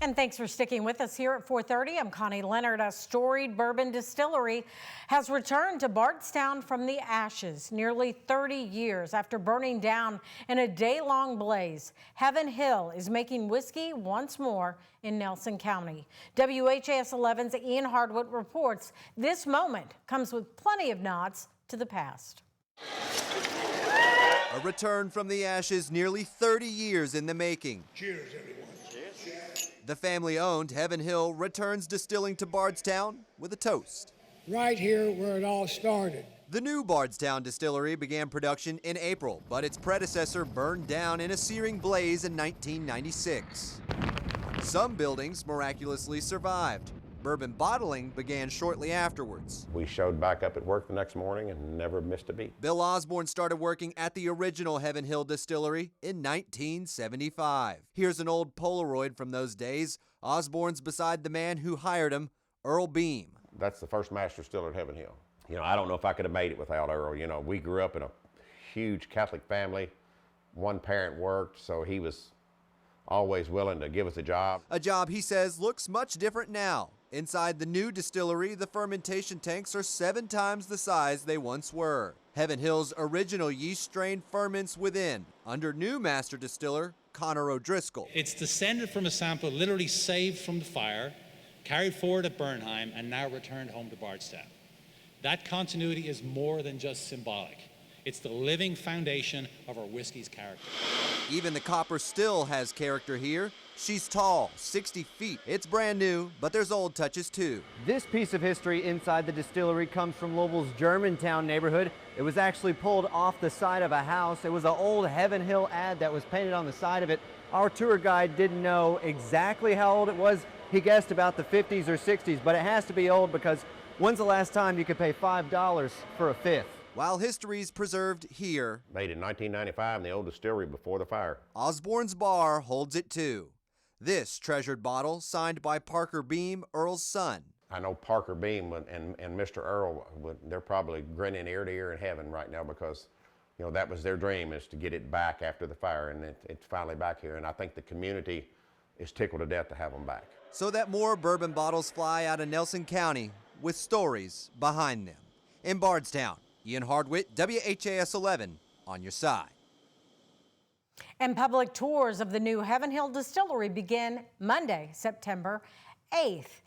And thanks for sticking with us here at 4:30. I'm Connie Leonard. A storied bourbon distillery has returned to Bardstown from the ashes nearly 30 years after burning down in a day-long blaze. Heaven Hill is making whiskey once more in Nelson County. WHAS 11's Ian Hardwick reports this moment comes with plenty of nods to the past. A return from the ashes nearly 30 years in the making. Cheers, everyone. The family-owned Heaven Hill returns distilling to Bardstown with a toast. Right here where it all started. The new Bardstown distillery began production in April, but its predecessor burned down in a searing blaze in 1996. Some buildings miraculously survived. Bourbon bottling began shortly afterwards. We showed back up at work the next morning and never missed a beat. Bill Osborne started working at the original Heaven Hill distillery in 1975. Here's an old Polaroid from those days. Osborne's beside the man who hired him, Earl Beam. That's the first master distiller at Heaven Hill. I don't know if I could have made it without Earl. We grew up in a huge Catholic family. One parent worked, so he was always willing to give us a job. A job, he says, looks much different now. Inside the new distillery, the fermentation tanks are 7 times the size they once were. Heaven Hill's original yeast strain ferments within, under new master distiller Connor O'Driscoll. It's descended from a sample literally saved from the fire, carried forward at Bernheim, and now returned home to Bardstown. That continuity is more than just symbolic. It's the living foundation of our whiskey's character. Even the copper still has character here. She's tall, 60 feet. It's brand new, but there's old touches too. This piece of history inside the distillery comes from Louisville's Germantown neighborhood. It was actually pulled off the side of a house. It was an old Heaven Hill ad that was painted on the side of it. Our tour guide didn't know exactly how old it was. He guessed about the 50s or 60s, but it has to be old because when's the last time you could pay $5 for a fifth? While history's preserved here, Made in 1995 in the old distillery before the fire. Osborne's bar holds it too. This treasured bottle, signed by Parker Beam, Earl's son. I know Parker Beam and Mr. Earl, they're probably grinning ear to ear in heaven right now because that was their dream, is to get it back after the fire, and it's finally back here. And I think the community is tickled to death to have them back. So that more bourbon bottles fly out of Nelson County with stories behind them. In Bardstown, Ian Hardwick, WHAS 11, on your side. And public tours of the new Heaven Hill distillery begin Monday, September 8th.